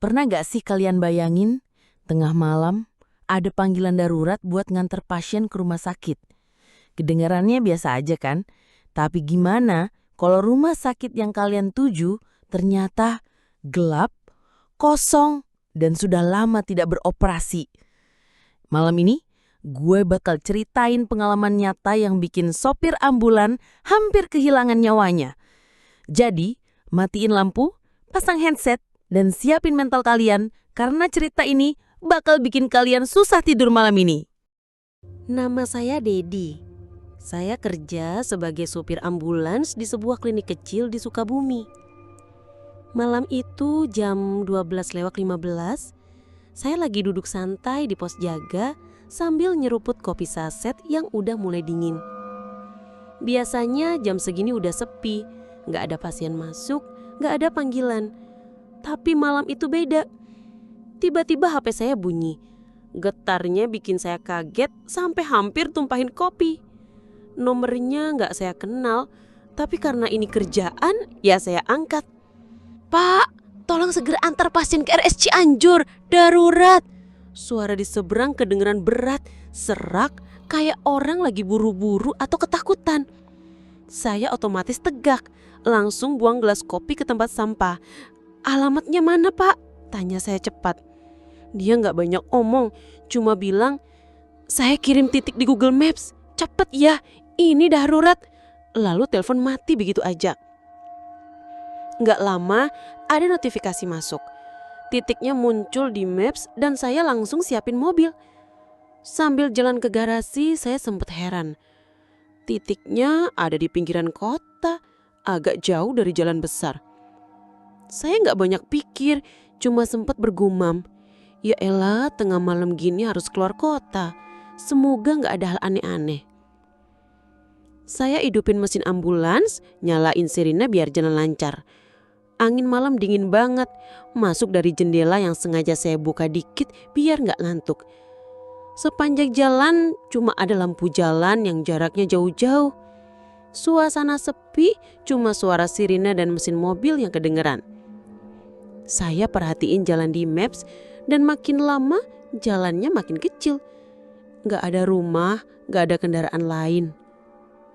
Pernah gak sih kalian bayangin, tengah malam ada panggilan darurat buat nganter pasien ke rumah sakit? Kedengarannya biasa aja kan? Tapi gimana kalau rumah sakit yang kalian tuju ternyata gelap, kosong, dan sudah lama tidak beroperasi? Malam ini gue bakal ceritain pengalaman nyata yang bikin sopir ambulan hampir kehilangan nyawanya. Jadi, matiin lampu, pasang headset, dan siapin mental kalian karena cerita ini bakal bikin kalian susah tidur malam ini. Nama saya Dedi. Saya kerja sebagai supir ambulans di sebuah klinik kecil di Sukabumi. Malam itu jam 12:15, saya lagi duduk santai di pos jaga sambil nyeruput kopi saset yang udah mulai dingin. Biasanya jam segini udah sepi, gak ada pasien masuk, gak ada panggilan. Tapi malam itu beda. Tiba-tiba HP saya bunyi. Getarnya bikin saya kaget sampai hampir tumpahin kopi. Nomornya gak saya kenal, tapi karena ini kerjaan, ya saya angkat. "Pak, tolong segera antar pasien ke RS Cianjur, darurat." Suara di seberang kedengeran berat, serak, kayak orang lagi buru-buru atau ketakutan. Saya otomatis tegak, langsung buang gelas kopi ke tempat sampah. "Alamatnya mana, Pak?" tanya saya cepat. Dia gak banyak omong, cuma bilang, "Saya kirim titik di Google Maps, cepet ya, ini darurat." Lalu telepon mati begitu aja. Gak lama ada notifikasi masuk. Titiknya muncul di Maps dan saya langsung siapin mobil. Sambil jalan ke garasi saya sempat heran. Titiknya ada di pinggiran kota, agak jauh dari jalan besar. Saya gak banyak pikir, cuma sempat bergumam. Ya elah, tengah malam gini harus keluar kota. Semoga gak ada hal aneh-aneh. Saya hidupin mesin ambulans, nyalain sirine biar jalan lancar. Angin malam dingin banget, masuk dari jendela yang sengaja saya buka dikit biar gak ngantuk. Sepanjang jalan cuma ada lampu jalan yang jaraknya jauh-jauh. Suasana sepi, cuma suara sirine dan mesin mobil yang kedengeran. Saya perhatiin jalan di Maps dan makin lama jalannya makin kecil. Gak ada rumah, gak ada kendaraan lain.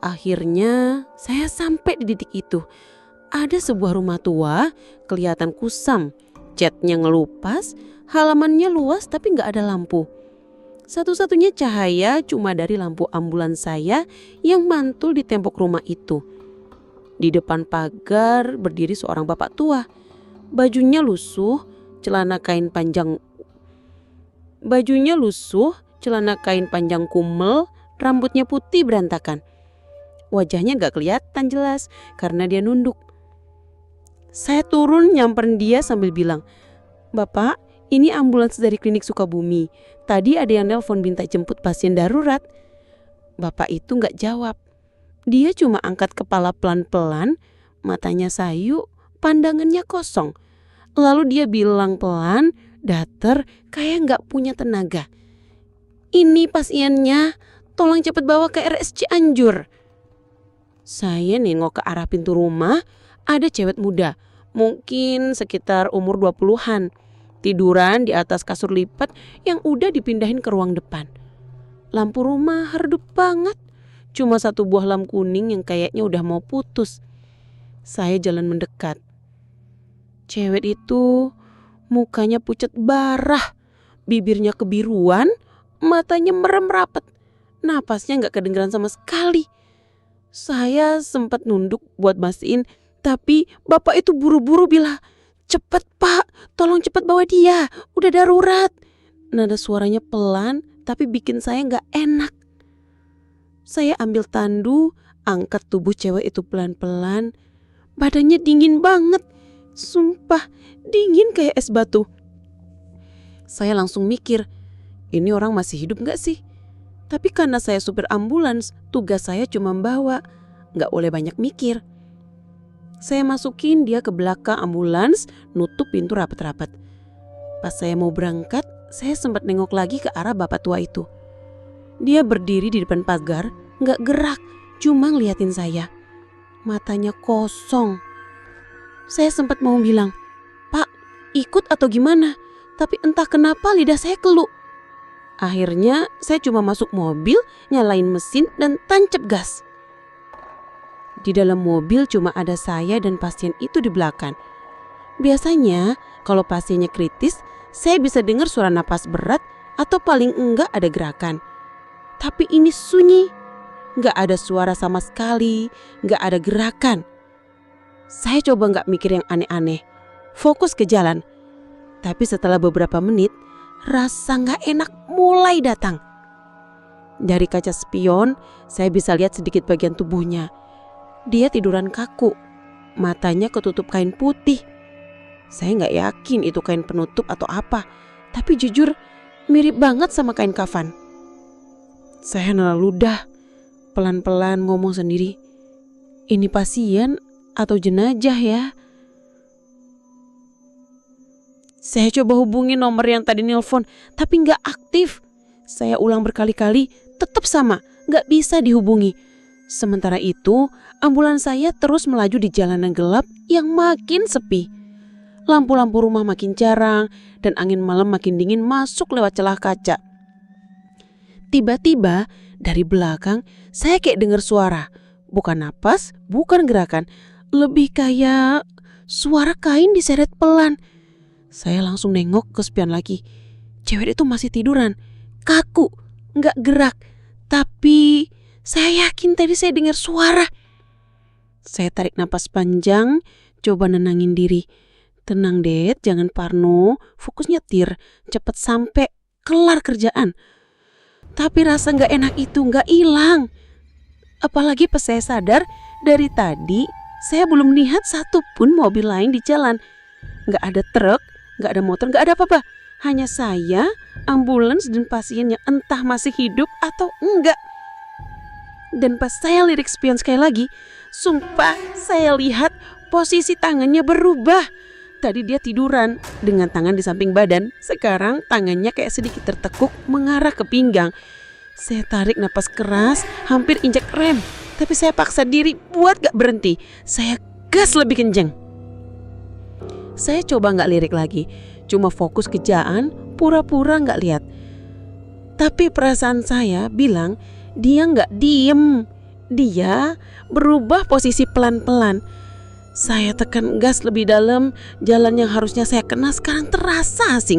Akhirnya saya sampai di titik itu. Ada sebuah rumah tua, kelihatan kusam, catnya ngelupas, halamannya luas tapi gak ada lampu. Satu-satunya cahaya cuma dari lampu ambulans saya yang mantul di tembok rumah itu. Di depan pagar berdiri seorang bapak tua. Bajunya lusuh, celana kain panjang kumel, rambutnya putih berantakan. Wajahnya gak kelihatan jelas karena dia nunduk. Saya turun nyamperin dia sambil bilang, "Bapak, ini ambulans dari klinik Sukabumi. Tadi ada yang nelpon minta jemput pasien darurat." Bapak itu gak jawab. Dia cuma angkat kepala pelan-pelan, matanya sayu, pandangannya kosong. Lalu dia bilang pelan, datar, kayak gak punya tenaga, "Ini pasiennya, tolong cepet bawa ke RS Cianjur." Saya nengok ke arah pintu rumah, ada cewek muda, mungkin sekitar umur 20-an, tiduran di atas kasur lipat yang udah dipindahin ke ruang depan. Lampu rumah redup banget, cuma satu buah lampu kuning yang kayaknya udah mau putus. Saya jalan mendekat. Cewek itu mukanya pucat barah, bibirnya kebiruan, matanya merem rapet, napasnya gak kedengeran sama sekali. Saya sempat nunduk buat mastiin, tapi bapak itu buru-buru bilang, "Cepet Pak, tolong cepet bawa dia, udah darurat." Nada suaranya pelan tapi bikin saya gak enak. Saya ambil tandu, angkat tubuh cewek itu pelan-pelan. Badannya dingin banget, sumpah dingin kayak es batu. Saya langsung mikir, ini orang masih hidup gak sih? Tapi karena saya supir ambulans, tugas saya cuma bawa, gak boleh banyak mikir. Saya masukin dia ke belakang ambulans, nutup pintu rapat-rapat. Pas saya mau berangkat, saya sempat nengok lagi ke arah bapak tua itu. Dia berdiri di depan pagar, gak gerak, cuma ngeliatin saya. Matanya kosong. Saya sempat mau bilang, "Pak, ikut atau gimana, tapi entah kenapa lidah saya keluh. Akhirnya saya cuma masuk mobil, nyalain mesin dan tancap gas. Di dalam mobil cuma ada saya dan pasien itu di belakang. Biasanya kalau pasiennya kritis, saya bisa dengar suara napas berat atau paling enggak ada gerakan. Tapi ini sunyi, enggak ada suara sama sekali, enggak ada gerakan. Saya coba enggak mikir yang aneh-aneh, fokus ke jalan. Tapi setelah beberapa menit, rasa enggak enak mulai datang. Dari kaca spion, saya bisa lihat sedikit bagian tubuhnya. Dia tiduran kaku, matanya ketutup kain putih. Saya nggak yakin itu kain penutup atau apa, tapi jujur mirip banget sama kain kafan. Saya nela ludah, pelan-pelan ngomong sendiri, ini pasien atau jenazah ya? Saya coba hubungi nomor yang tadi nelpon, tapi nggak aktif. Saya ulang berkali-kali, tetap sama, nggak bisa dihubungi. Sementara itu, ambulans saya terus melaju di jalanan gelap yang makin sepi. Lampu-lampu rumah makin jarang dan angin malam makin dingin masuk lewat celah kaca. Tiba-tiba dari belakang saya kayak dengar suara. Bukan napas, bukan gerakan. Lebih kayak suara kain diseret pelan. Saya langsung nengok ke spion lagi. Cewek itu masih tiduran, kaku, gak gerak. Tapi saya yakin tadi saya dengar suara. Saya tarik napas panjang, coba nenangin diri. Tenang Det, jangan parno, fokus nyetir, cepet sampai, kelar kerjaan. Tapi rasa gak enak itu gak hilang. Apalagi pas saya sadar, dari tadi saya belum lihat satupun mobil lain di jalan. Gak ada truk, gak ada motor, gak ada apa-apa. Hanya saya, ambulans dan pasien yang entah masih hidup atau enggak. Dan pas saya lirik spion sekali lagi, sumpah saya lihat posisi tangannya berubah. Tadi dia tiduran dengan tangan di samping badan. Sekarang tangannya kayak sedikit tertekuk mengarah ke pinggang. Saya tarik napas keras, hampir injak rem. Tapi saya paksa diri buat gak berhenti. Saya gas lebih kenceng. Saya coba gak lirik lagi. Cuma fokus ke jalan, pura-pura gak lihat. Tapi perasaan saya bilang dia gak diem. Dia berubah posisi pelan-pelan. Saya tekan gas lebih dalam, jalan yang harusnya saya kenal sekarang terasa asing.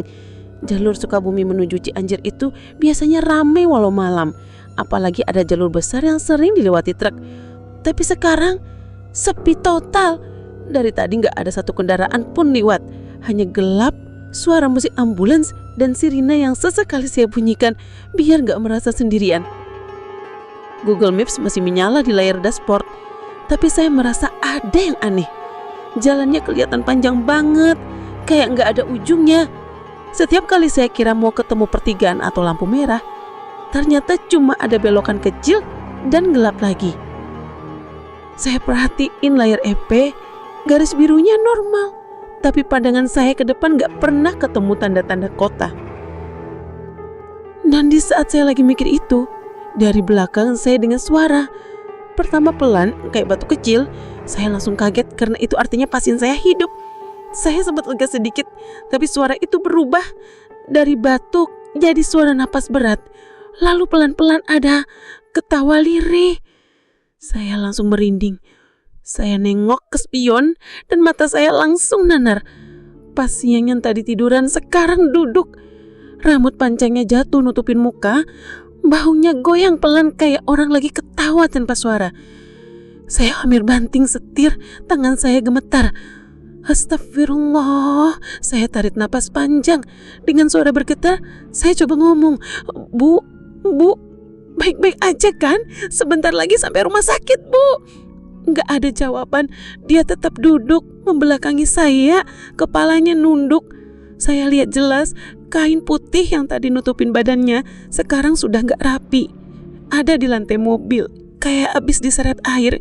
Jalur Sukabumi menuju Cianjur itu biasanya ramai walau malam. Apalagi ada jalur besar yang sering dilewati truk. Tapi sekarang sepi total. Dari tadi gak ada satu kendaraan pun lewat. Hanya gelap, suara musik ambulans dan sirine yang sesekali saya bunyikan biar gak merasa sendirian. Google Maps masih menyala di layar dashboard. Tapi saya merasa ada yang aneh. Jalannya kelihatan panjang banget, kayak nggak ada ujungnya. Setiap kali saya kira mau ketemu pertigaan atau lampu merah, ternyata cuma ada belokan kecil dan gelap lagi. Saya perhatiin layar EP, garis birunya normal, tapi pandangan saya ke depan nggak pernah ketemu tanda-tanda kota. Dan di saat saya lagi mikir itu, dari belakang saya dengar suara. Pertama pelan, kayak batu kecil. Saya langsung kaget karena itu artinya pasien saya hidup. Saya sempat lega sedikit, tapi suara itu berubah dari batuk jadi suara napas berat. Lalu pelan-pelan ada ketawa lirih. Saya langsung merinding. Saya nengok ke spion dan mata saya langsung nanar. Pasien yang tadi tiduran sekarang duduk. Rambut panjangnya jatuh nutupin muka. Bahunya goyang pelan kayak orang lagi ketawa tanpa suara. Saya hampir banting setir, tangan saya gemetar. Astagfirullah, saya tarik napas panjang. Dengan suara bergetar, saya coba ngomong, Bu, baik-baik aja kan? Sebentar lagi sampai rumah sakit, Bu. Gak ada jawaban, dia tetap duduk membelakangi saya, kepalanya nunduk. Saya lihat jelas kain putih yang tadi nutupin badannya sekarang sudah gak rapi. Ada di lantai mobil, kayak habis diseret air.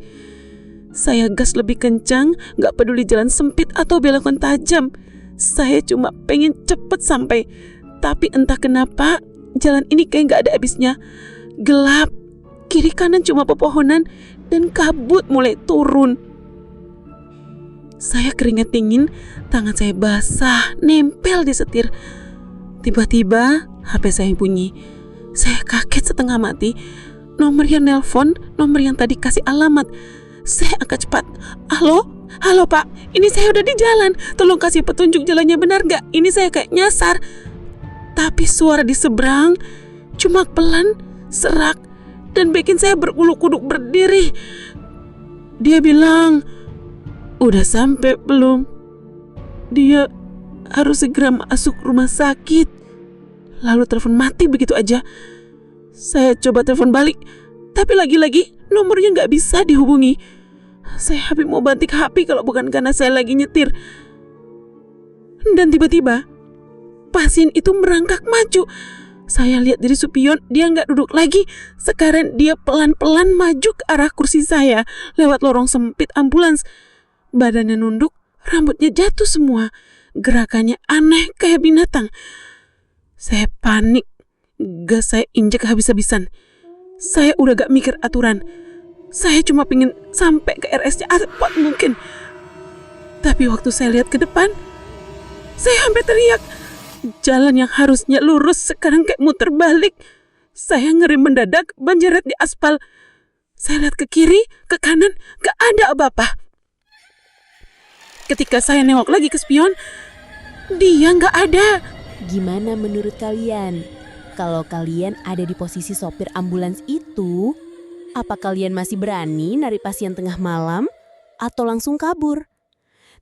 Saya gas lebih kencang, gak peduli jalan sempit atau belokan tajam. Saya cuma pengen cepet sampai. Tapi entah kenapa jalan ini kayak gak ada habisnya. Gelap, kiri kanan cuma pepohonan dan kabut mulai turun. Saya keringat dingin, tangan saya basah, nempel di setir. Tiba-tiba HP saya bunyi. Saya kaget setengah mati. Nomor yang nelpon, nomor yang tadi kasih alamat. Saya angkat cepat. Halo? Halo Pak, ini saya udah di jalan. Tolong kasih petunjuk jalannya benar gak? Ini saya kayak nyasar. Tapi suara di seberang cuma pelan, serak, dan bikin saya berkuluk-kuluk berdiri. Dia bilang, udah sampai belum? Dia harus segera masuk rumah sakit. Lalu telepon mati begitu aja. Saya coba telepon balik, tapi lagi-lagi nomornya gak bisa dihubungi. Saya habis mau banting HP kalau bukan karena saya lagi nyetir. Dan tiba-tiba pasien itu merangkak maju. Saya lihat dari spion, dia nggak duduk lagi. Sekarang dia pelan-pelan maju ke arah kursi saya lewat lorong sempit ambulans. Badannya nunduk, rambutnya jatuh semua. Gerakannya aneh kayak binatang. Saya panik. Gas saya injek habis-habisan. Saya udah gak mikir aturan. Saya cuma pengen sampai ke RS-nya cepat mungkin. Tapi waktu saya lihat ke depan, saya hampir teriak. Jalan yang harusnya lurus sekarang kayak muter balik. Saya ngeri mendadak, banjeret di aspal. Saya lihat ke kiri, ke kanan, gak ada apa-apa. Ketika saya nengok lagi ke spion, dia gak ada. Gimana menurut kalian? Kalau kalian ada di posisi sopir ambulans itu, apa kalian masih berani narik pasien tengah malam atau langsung kabur?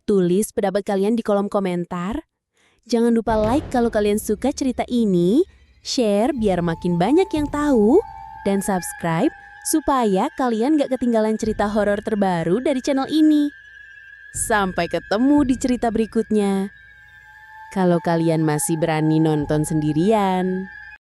Tulis pendapat kalian di kolom komentar. Jangan lupa like kalau kalian suka cerita ini, share biar makin banyak yang tahu, dan subscribe supaya kalian gak ketinggalan cerita horor terbaru dari channel ini. Sampai ketemu di cerita berikutnya. Kalau kalian masih berani nonton sendirian.